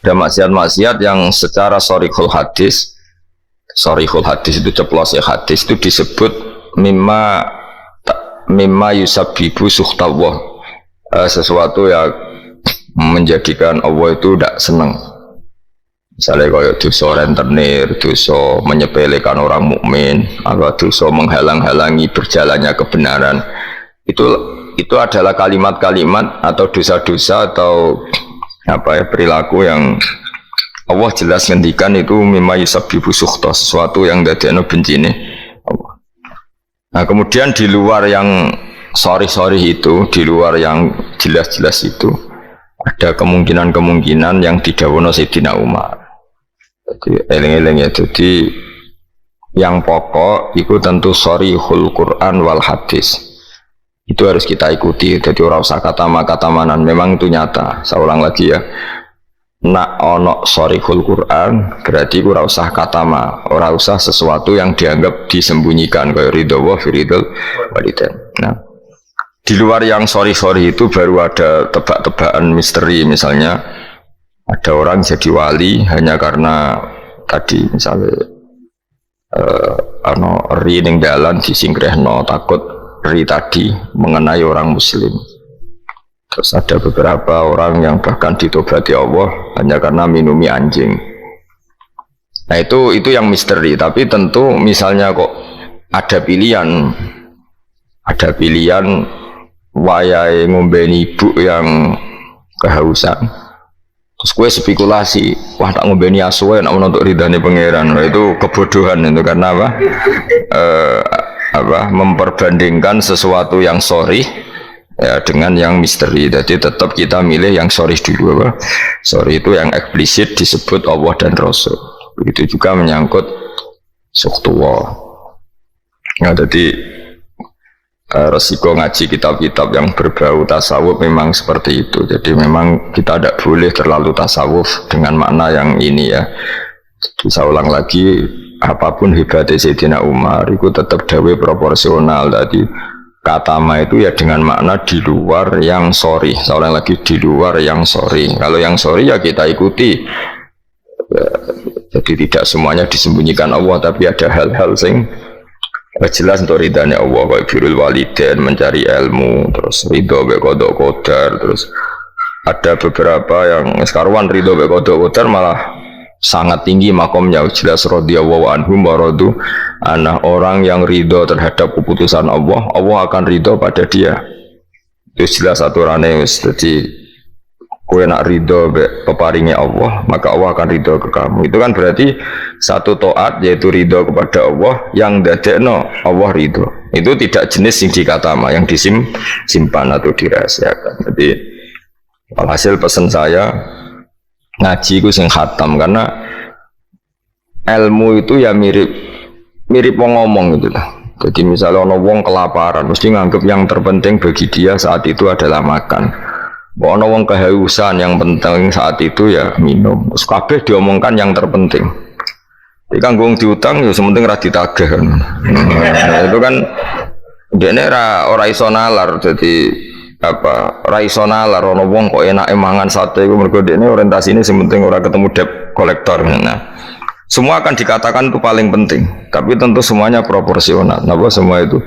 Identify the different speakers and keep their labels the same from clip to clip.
Speaker 1: Ada maksiat-maksiat yang secara sorihul hadis itu ceplos ya hadis itu disebut mimma yusabbibu suhtawah, sesuatu yang menjadikan Allah itu tidak senang. Misalnya kayak dosa rentenir, dosa menyepelekan orang mukmin, atau dosa menghalang-halangi berjalannya kebenaran. Itu adalah kalimat-kalimat atau dosa-dosa atau perilaku yang Allah jelas ngendikan itu mimma yusabbibu sukhta, sesuatu yang dadekno bencine Allah. Nah, kemudian di luar yang sorry itu, di luar yang jelas-jelas itu, ada kemungkinan-kemungkinan yang didhawuhna Sayyidina Umar. Jadi eling-eling ya, jadi yang pokok itu tentu sharihul Quran wal hadis. Itu harus kita ikuti. Jadi ora usah kata manan, memang itu nyata. Saya ulang lagi ya. Nak ono sharihul Quran berarti ora usah ora usah sesuatu yang dianggap disembunyikan kayak ridho wa firidul walidain. Nah, di luar yang sorry itu baru ada tebak-tebakan misteri, misalnya ada orang jadi wali hanya karena tadi misalnya ri ning dalan disingkrehno takut ri tadi mengenai orang muslim. Terus ada beberapa orang yang bahkan ditobati Allah hanya karena minumi anjing. Nah itu yang misteri. Tapi tentu misalnya kok ada pilihan wayahe ngombeni ibu yang kehausan. Terus gue spekulasi, wah tak ngombeni asu nak untuk ridhane pangeran. Nah, itu kebodohan itu karena memperbandingkan sesuatu yang sorry ya dengan yang misteri. Jadi tetap kita milih yang sorry dulu. Sorry itu yang eksplisit disebut Allah dan Rasul. Begitu juga menyangkut suktullah. Nah, jadi resiko ngaji kitab-kitab yang berbau tasawuf memang seperti itu. Jadi memang kita tidak boleh terlalu tasawuf dengan makna yang ini ya. Jadi saya ulang lagi, apapun hebatnya Sayyidina Umar itu tetap dawe proporsional. Tadi kata ma itu ya dengan makna di luar yang sorry. Saya ulang lagi, di luar yang sorry. Kalau yang sorry ya kita ikuti. Jadi tidak semuanya disembunyikan Allah, tapi ada hal-hal sing jelas untuk ridhanya Allah, kayak birrul walidain, mencari ilmu, terus ridho be qada qadar. Terus ada beberapa yang sekarang ridho be qada qadar malah sangat tinggi makomnya, jelas radhiyallahu anhum wa radu anah. Orang yang ridho terhadap keputusan Allah, Allah akan ridho pada dia. Itu jelas aturannya. Jadi kowe nak ridho peparingnya Allah, maka Allah akan ridho ke kamu. Itu kan berarti satu taat, yaitu ridho kepada Allah yang dadekno Allah ridho. Itu tidak jenis sing dikatama, yang disimpan atau dirahasiakan. Jadi hasil pesan saya ngaji itu sing khatam, karena ilmu itu ya mirip wong ngomong gitu lah. Jadi misalnya ono wong kelaparan, mesti nganggap yang terpenting bagi dia saat itu adalah makan. Ono wong kehausan, yang penting saat itu ya minum. Terus kabeh diomongkan yang terpenting. Jadi kan gong diutang ya sementing ra ditagih kan. Nah, itu kan dene ora iso nalar. Jadi ora iso nalar ono wong kok enake mangan sate iku mergo dene orientasine sementing ora ketemu debt kolektor. Nah, semua akan dikatakan itu paling penting, tapi tentu semuanya proporsional. Napa semua itu?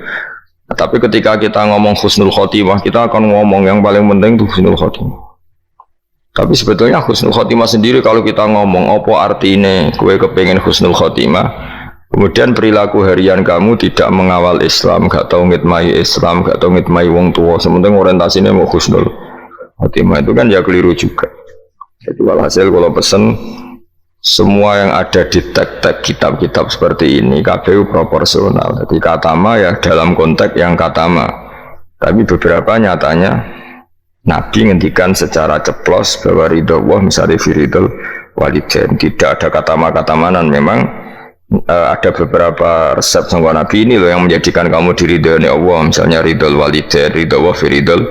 Speaker 1: Tapi ketika kita ngomong husnul khotimah, kita akan ngomong yang paling penting itu husnul khotimah. Tapi sebetulnya husnul khotimah sendiri, kalau kita ngomong apa artinya gue kepengen husnul khotimah, kemudian perilaku harian kamu tidak mengawal Islam, gak tau ngitmai Islam, gak tau ngitmai wong tua, sementing orientasinya mau husnul khotimah, itu kan ya keliru juga. Jadi walhasil kalau pesen semua yang ada di teks-teks kitab-kitab seperti ini KPU proporsional. Jadi katama ya dalam konteks yang katama. Tapi beberapa nyatanya Nabi ngendikan secara ceplos bahwa ridho Allah misalnya firidul walidain. Tidak ada kata manan. Memang ada beberapa resep sangka Nabi ini loh yang menjadikan kamu diridhoi Allah. Misalnya ridhul walidain, ridho Allah firidul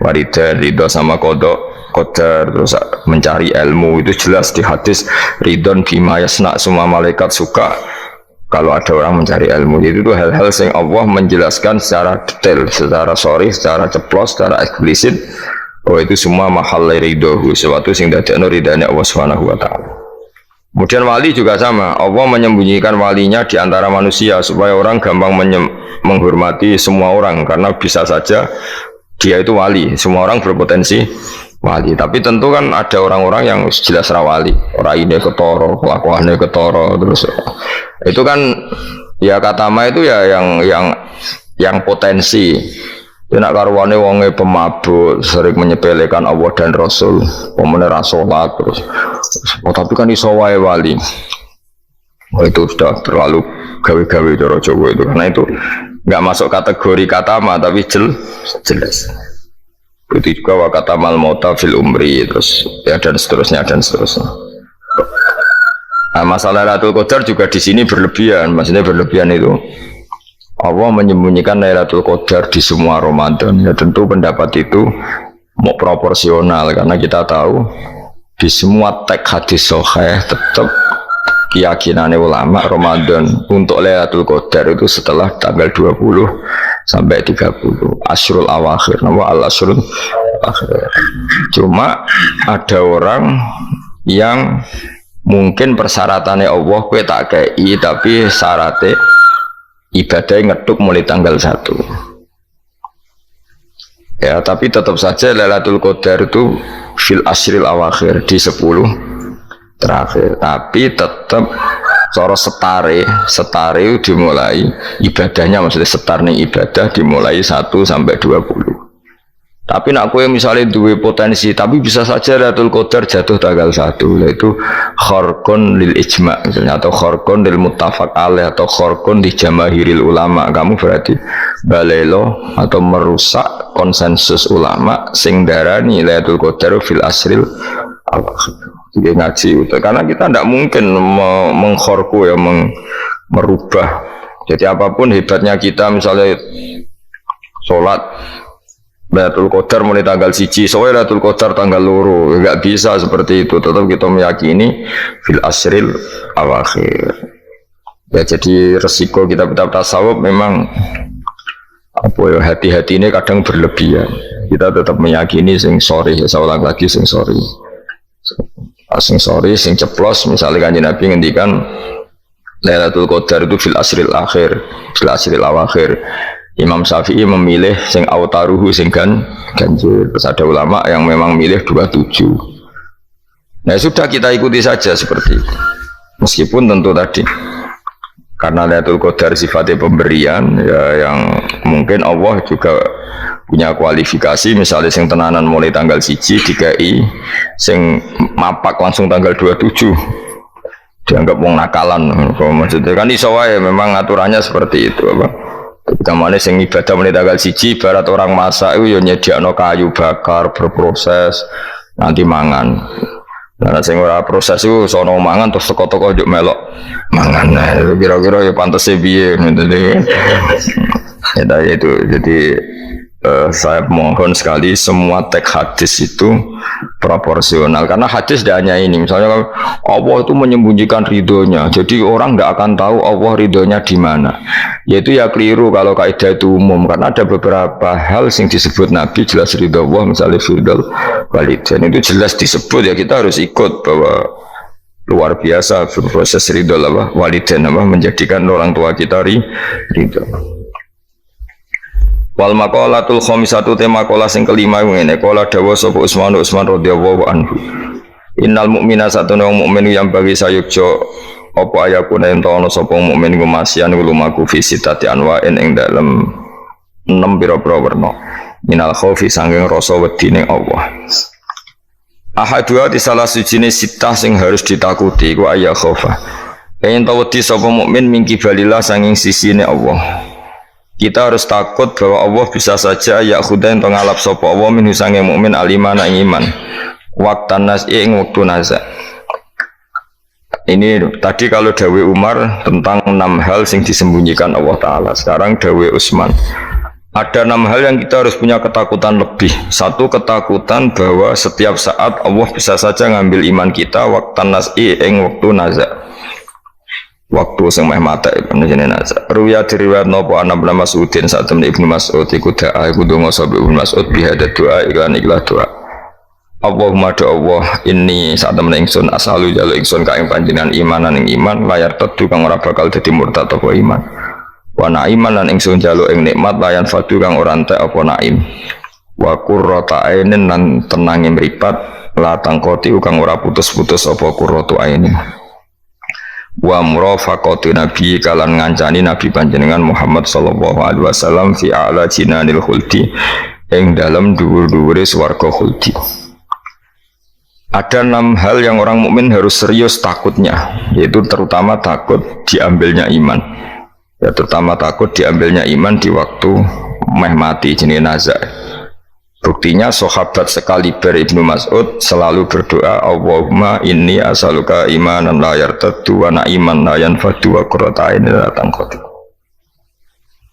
Speaker 1: walidain, ridho sama kodok qadar, terus mencari ilmu. Itu jelas di hadis ridon bima yasna, semua malaikat suka kalau ada orang mencari ilmu. Jadi itu hal-hal yang Allah menjelaskan secara detail, secara sorry, secara ceplos, secara eksplisit Oh itu semua mahal ridhohu, sesuatu sing dadekno ridane Allah Subhanahu wa taala. Kemudian wali juga sama, Allah menyembunyikan walinya di antara manusia supaya orang gampang menghormati semua orang, karena bisa saja dia itu wali, semua orang berpotensi wali. Tapi tentu kan ada orang-orang yang jelas rawali, orang ini ketoro, kelakuannya ketoro, terus itu kan ya katama itu ya yang potensi. Ya nak karwane wonge pemabuk, sering menyepelekan Allah dan Rasul, pemene ra salat terus. Oh, tapi kan iso wae wali. Oh, itu sudah terlalu gawe-gawe cara Jawa itu. Karena itu enggak masuk kategori katama tapi jelas. Itu juga wa katamal mauta fil umri terus ya dan seterusnya dan seterusnya. Nah, masalah Lailatul Qadar juga di sini berlebihan, maksudnya berlebihan itu Allah menyembunyikan Lailatul Qadar di semua Ramadan. Ya tentu pendapat itu mau proporsional karena kita tahu di semua teks hadis sahih tetap keyakinan ulama Ramadan untuk Lailatul Qadar itu setelah tanggal 20 sampai 30 Asyrul Awakhir, nama al-Asyrul Awakhir. Cuma ada orang yang mungkin persyaratannya Allah kowe tak kei tapi syaratnya ibadah ngeduk mulai tanggal 1. Ya, tapi tetap saja Lailatul Qadar itu fil asril awakhir di 10 terakhir. Tapi tetap cara setare dimulai ibadahnya, maksudnya setar nih ibadah dimulai 1 sampai 20. Tapi nak kowe misalnya duwe potensi, tapi bisa saja Lailatul Qadar jatuh tanggal 1, yaitu kharqun lil ijma' misalnya, atau kharqun lil muttafaq alaih, atau kharqun di jamaahiril ulama. Kamu berarti balelo atau merusak konsensus ulama sing darani Lailatul Qadar fil asril awakhir. Jadi ngaji itu karena kita tidak mungkin mengkhorku ya merubah. Jadi apapun hebatnya kita misalnya sholat Lailatul Qadar mulai tanggal 1, soalnya Lailatul Qadar tanggal 2, enggak bisa seperti itu. Tetap kita meyakini fil asril awakhir. Ya jadi resiko kita tasawuf memang apa ya, hati-hati ini kadang berlebihan. Kita tetap meyakini sing sori, saya ulang lagi sing sori. Sing sori, sing ceplos, misalnya Kanjeng Nabi ngendikan Lailatul Qadar itu fil asril akhir, fil asril awakhir. Imam Syafi'i memilih sing autaruhu sing ganjil. Terus ada ulama yang memang milih 27. Nah sudah kita ikuti saja seperti itu. Meskipun tentu tadi karena Lailatul Qadar sifatnya pemberian ya, yang mungkin Allah juga punya kualifikasi, misalnya sing tenanan mulai tanggal 1 dikai, sing mapak langsung tanggal 27 dianggap wong nakalan. Maksudnya kan iso wae memang aturannya seperti itu apa. Kamane sing ibadah mulai tanggal 1 barat orang masak itu ya nyediakno kayu bakar berproses nanti mangan. Nah sing ora proses itu sono mangan terus teko-teko njuk melok mangan. Nah kira-kira ya pantese piye ngene. Ya itu jadi saya mohon sekali semua teks hadis itu proporsional, karena hadis tidak hanya ini. Misalnya Allah itu menyembunyikan ridhonya, jadi orang tidak akan tahu Allah ridhonya di mana. Yaitu ya keliru kalau kaidah itu umum, karena ada beberapa hal yang disebut Nabi jelas ridho Allah, misalnya firdal walidain itu jelas disebut, ya kita harus ikut bahwa luar biasa proses ridho Allah walidain menjadikan orang tua kita ridho. Wal maqalatul khamisatu tema maqalah sing kelima ngene qala dawa sapa Utsman radhiyallahu anhu innal mu'mina satuna wong mukmin yang bagi sayukjo apa ayakuna ento ana sapa mukmin iku masyan lumaku fi sitati anwa'in ing dalem 6 pira-pira werna minal khaufi sanging rasa wedine Allah. Ahadua di salah sijine sitah sing harus ditakuti iku ayya khaufa yen tawedi sapa mukmin mingki balillah sanging sisine Allah. Kita harus takut bahwa Allah bisa saja ya khudain to ngalap sapa Allah min sange mukmin alimana iman waqtan nas ing wektu nazak. Ini tadi kalau dawe Umar tentang 6 hal sing disembunyikan Allah Ta'ala. Sekarang dawe Utsman ada 6 hal yang kita harus punya ketakutan lebih. Satu, ketakutan bahwa setiap saat Allah bisa saja ngambil iman kita waqtan nas ing wektu nazak, waktu sing meh mate panjenengan nazar. Ruya diriwayat napa ana Ibnu Mas'udin saat temen Ibnu Mas'ud iku da'a iku donga sapa Ibnu Mas'ud bihada doa iklan ikhlas doa. Allahumma do Allah ini saat temen ingsun asalu jalu ingsun ka ing panjenengan imanan ing iman layar tetu kang ora bakal dadi murtad apa iman wa naiman lan ingsun jalu ing nikmat layan fadu kang ora entek apa naim wa qurrata ainin lan tenange mripat la tangkoti kang ora putus-putus apa qurratu ainin wa murafaqati nabi kalan ngancani nabi panjenengan Muhammad sallallahu alaihi wasallam fi a'la jinanil khuldi ing dalam dhuwur-dhuwure swarga khuldi. Ada 6 hal yang orang mukmin harus serius takutnya, yaitu terutama takut diambilnya iman. Ya, terutama takut diambilnya iman di waktu meh mati jenenge nazar. Buktinya sahabat sekaliber Ibnu Mas'ud selalu berdoa, Allahumma inni as'aluka imanan la yartaddu wa na'iman la yanfadu wa qurrata a'yunin la tanqati.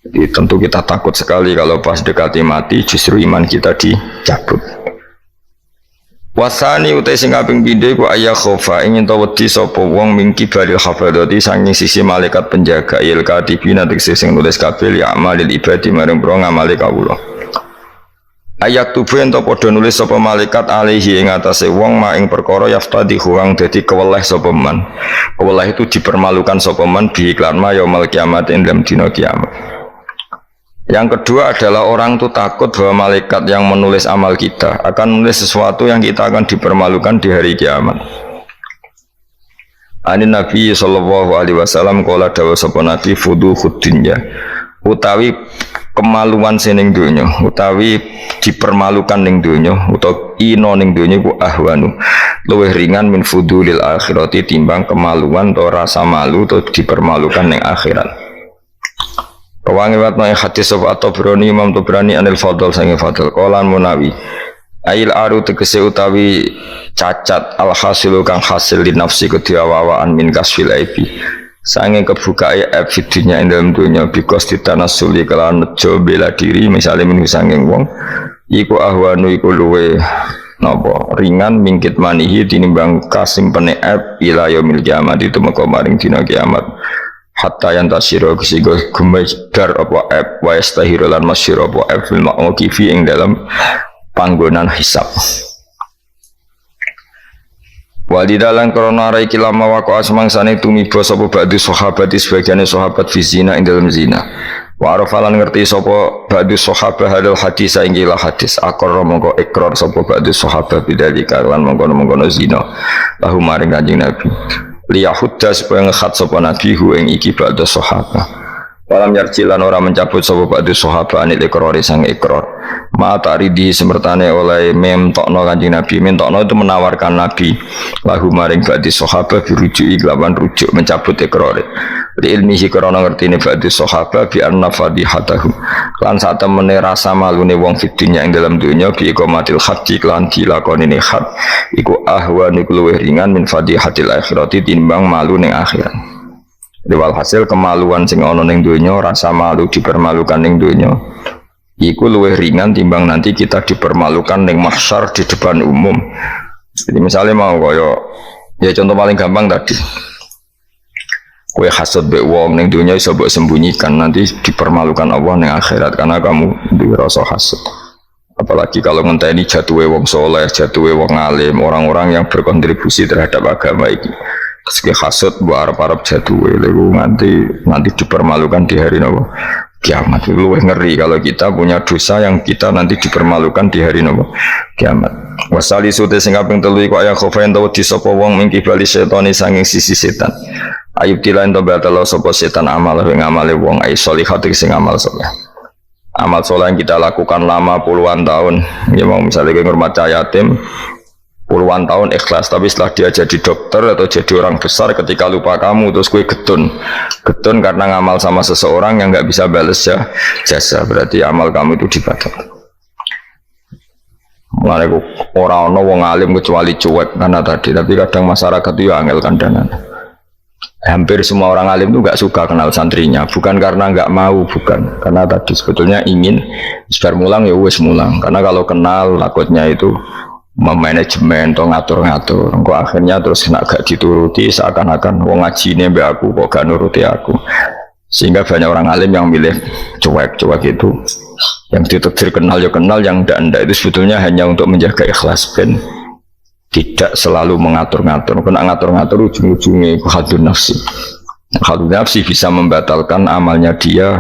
Speaker 1: Jadi tentu kita takut sekali kalau pas dekati mati justru iman kita dicabut. Wasani utai sing kaping pindho iku ayah khofa ingin ta wedi sapa wong mingki baril hafadati sanging sisi malaikat penjaga il katibina tegese sing nulis kabeh ya amalil ibadi marang bro ngamale kawula. Ayat tubuh ento padha nulis sapa malaikat alaihi ing atase wong ma ing perkara yaftadi huang dadi keweleh sapa man. Keweleh itu dipermalukan sapa man bi iklan ma yaumil kiamat ing dalam dina kiamat. Yang kedua adalah orang itu takut bahwa malaikat yang menulis amal kita akan menulis sesuatu yang kita akan dipermalukan di hari kiamat. Ani Nabi sallallahu alaihi wasallam qala dawu sapa Nabi fuduhud dunya utawi kemaluan sining donya utawi dipermalukan ning donya utawa ino ning donya ku ahwanu luwih ringan min fudulil akhirati timbang kemaluan atau rasa malu atau dipermalukan ning akhirat. Kawangi watna hadis sapa At-Tabrani Imam Tabrani anil Fadl sange Fadl qalan Munawi ail aru tegese utawi cacat al hasilu kang hasil li nafsi kediawawaan min kasfil aibi sange kebukae aib fidunya ing dalam dunya bikos ditanasuli kelawan nejo bela diri misale min sange wong iku ahwanu iku luwe napa ringan mingkit manihi tinimbang kasimpene aib ila yaumil kiamat itu meko maring dina kiamat. Hatta yang tasiro kesigo gumedar apa app wa yastahiru lan masyiro apa app fil ma'mukifi ing dalam panggonan hisab walidalan korona raiki lama wako asmangsane tumiba sapa ba'du sahabat sebagiannya sahabat fi zina ing dalam zina wa arafalan ngerti sapa ba'du sahabat hadal hadis ing gila hadis akor mongko ikrar sapa ba'du sahabat bidzalika lan mongko zina lahu maring Kanjeng Nabi liyahudda supaya ngekhat sapa nabi hu ing iki ba'da sahabat walam yarjilan ora mencabut sapa ba'da sahabat anil ikrari sang ikrar ma taridi semertane oleh memtokno Kanjeng Nabi mentokno itu menawarkan nabi lahu maring ba'da sahabat dirujuki lawan rujuk mencabut ikrar li ilmihi karena ngertine ba'da sahabat bi anna fadihatahu lan sak temene rasa malune wong fitunya ing dalam dunya bi iqamatil haqqi lan dilakonine hak iku ahwan iku luwih ringan min fadihatil akhirati timbang malu ning akhirat. Dewal hasil kemaluan sing ana ning donya rasa malu dipermalukan ning donya iku luwih ringan timbang nanti kita dipermalukan ning mahsyar di depan umum. Jadi misalnya mau kaya ya contoh paling gampang tadi kowe hasud mbek wong ning donya iso mbok sembunyikan nanti dipermalukan Allah ning akhirat karena kamu duwe rasa hasud. Apalagi kalau ngenteni jatuhe wong soleh, jatuhe wong alim, orang-orang yang berkontribusi terhadap agama ini. Meski hasud mbok arep-arep jatuhe lho nanti dipermalukan di hari nopo kiamat. Luwih ngeri kalau kita punya dosa yang kita nanti dipermalukan di hari nopo kiamat. Wasali sute sing kaping 3 iku aya khofa ento wedi sapa wong mingki bali setani sanging sisi setan. Ayub tilain to batalo sapa setan amal ing amale wong ai sholihat sing amal saleh. Amal soleh yang kita lakukan lama puluhan tahun, ya mau misalnya ngurmat yatim puluhan tahun ikhlas, tapi setelah dia jadi dokter atau jadi orang besar ketika lupa kamu terus gue getun karena ngamal sama seseorang yang nggak bisa balas ya jasa, berarti amal kamu itu dibatal. Mulai orang wong alim kecuali cuek karena tadi, tapi kadang masyarakat itu ya angel kandanan. Hampir semua orang alim itu nggak suka kenal santrinya, bukan karena nggak mau, bukan karena tadi sebetulnya ingin sebar mulang ya wes mulang, karena kalau kenal takutnya itu memanajemen atau ngatur-ngatur, kok akhirnya terus nak gak dituruti seakan-akan wong ngaji ini mbak aku kok gak nuruti aku, sehingga banyak orang alim yang milih cuek itu, yang ditakdir kenal ya kenal, yang ndak itu sebetulnya hanya untuk menjaga ikhlas ben tidak selalu mengatur-ngatur. Kena ngatur-ngatur ujung-ujungnya hadun nafsi. Hadun nafsi bisa membatalkan amalnya dia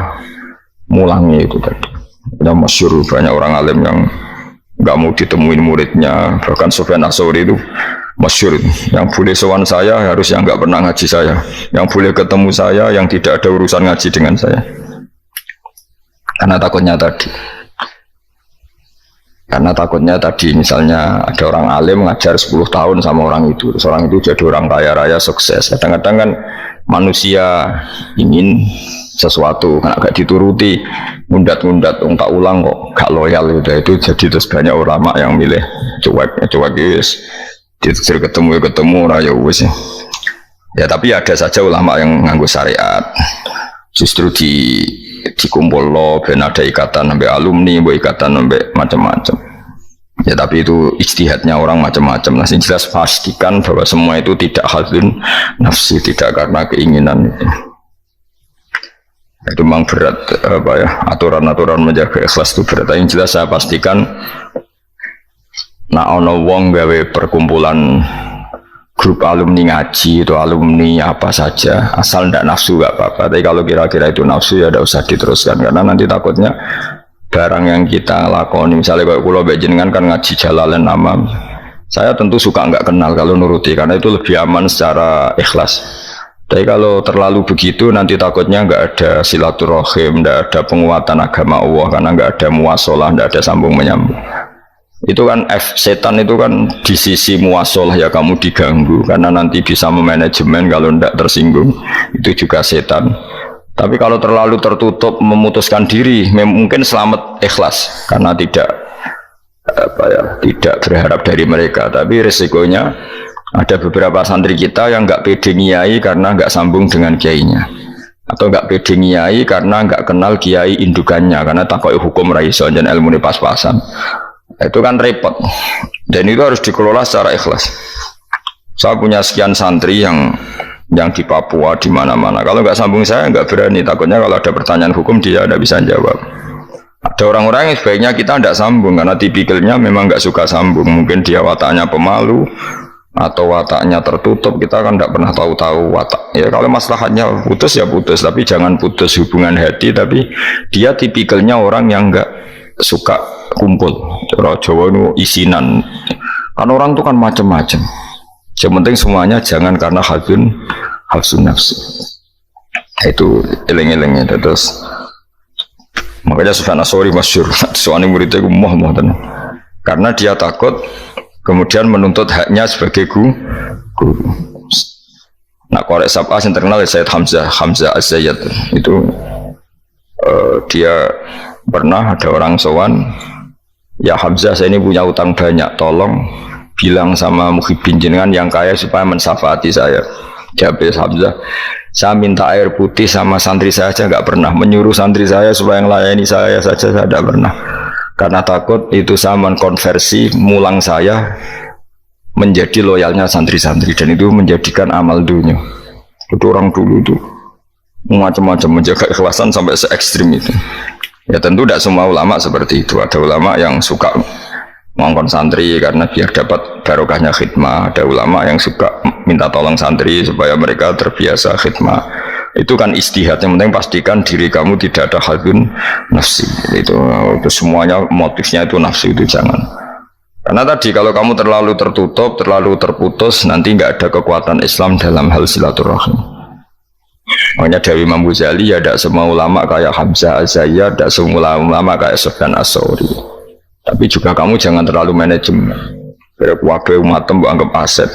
Speaker 1: mulangnya itu tadi. Yang masyhur banyak orang alim yang nggak mau ditemuin muridnya, bahkan Sufyan Ats-Tsauri itu masyhur, yang boleh sowan saya harus yang nggak pernah ngaji saya, yang boleh ketemu saya yang tidak ada urusan ngaji dengan saya, karena takutnya tadi misalnya ada orang alim ngajar 10 tahun sama orang itu, terus orang itu jadi orang kaya raya sukses. Kadang-kadang kan manusia ingin sesuatu kan agak dituruti, ngundat-ngundat tak ulang kok gak loyal udah itu jadi. Terus banyak ulama yang milih cuek guys, ditetir ketemu raya wis ya. Tapi ada saja ulama yang nganggo syariat, justru dikumpul lo ben ada ikatan sampai alumni, ikatan sampai macam-macam ya. Tapi itu ijtihadnya orang macam-macam. Nah, jelas pastikan bahwa semua itu tidak hadun nafsi, tidak karena keinginan itu memang berat aturan-aturan menjaga ikhlas itu berat. Yang jelas saya pastikan nah ono wong gawe perkumpulan grup alumni ngaji atau alumni apa saja asal ndak nafsu gak apa-apa. Tapi kalau kira-kira itu nafsu ya tidak usah diteruskan, karena nanti takutnya barang yang kita lakoni, misalnya kalau pulau jenengan kan ngaji Jalalain nama, saya tentu suka nggak kenal kalau nuruti, karena itu lebih aman secara ikhlas. Tapi kalau terlalu begitu nanti takutnya nggak ada silaturahim, nggak ada penguatan agama Allah, karena nggak ada muasalah, nggak ada sambung menyambung. Itu kan setan itu kan di sisi muasalah ya kamu diganggu, karena nanti bisa memanajemen kalau nggak tersinggung, itu juga setan. Tapi kalau terlalu tertutup memutuskan diri, mungkin selamat ikhlas karena tidak berharap dari mereka. Tapi resikonya ada beberapa santri kita yang nggak pede ngiyai karena nggak sambung dengan kiainya, atau nggak pede ngiyai karena nggak kenal kiai indukannya, karena takoi hukum raiso dan ilmu ini pas-pasan. Itu kan repot, dan itu harus dikelola secara ikhlas. Saya punya sekian santri yang di Papua, di mana-mana. Kalau nggak sambung saya nggak berani, takutnya kalau ada pertanyaan hukum dia tidak bisa jawab. Ada orang-orang yang sebaiknya kita tidak sambung karena tipikalnya memang nggak suka sambung. Mungkin dia wataknya pemalu atau wataknya tertutup, kita kan tidak pernah tahu-tahu watak. Ya kalau masalahnya putus ya putus, tapi jangan putus hubungan hati. Tapi dia tipikalnya orang yang nggak suka kumpul. Orang Jawa itu isinan. Kan orang itu kan macam-macam. Yang penting semuanya jangan karena hadun nafsi. Itu eleng-elengnya. Terus makanya Sufyan Ats-Tsauri masyhur, soalnya muridnya itu moh tenan. Karena dia takut kemudian menuntut haknya sebagai guru. Nah, korek sab'ah yang terkenal Sayyid Hamzah Az-Zayyad itu dia pernah ada orang sowan, ya Hamzah, saya ini punya utang banyak, tolong bilang sama Muhyiddin jenengan yang kaya supaya mensyafaati saya. Jawab Hamzah, saya minta air putih sama santri saya aja nggak pernah, menyuruh santri saya supaya melayani saya saja saya tidak pernah, karena takut itu saya mengkonversi mulang saya menjadi loyalnya santri-santri, dan itu menjadikan amal dunia. Itu orang dulu itu macam-macam menjaga ikhlasan sampai se ekstrim itu. Ya tentu tidak semua ulama seperti itu. Ada ulama yang suka ngongkon santri karena biar dapat barokahnya khidmah. Ada ulama yang suka minta tolong santri supaya mereka terbiasa khidmah. Itu kan istihad. Yang penting pastikan diri kamu tidak ada hadun nafsi. Itu semuanya motifnya itu nafsi, itu jangan. Karena tadi kalau kamu terlalu tertutup, terlalu terputus, nanti nggak ada kekuatan Islam dalam hal silaturahim. Makanya dari Imam Ghazali ya tidak semua ulama kayak Hamzah Az-Zayyad, tidak semua ulama kayak Sufyan Ats-Tsauri. Tapi juga kamu jangan terlalu manajemen. Biar wabe umat anggap aset.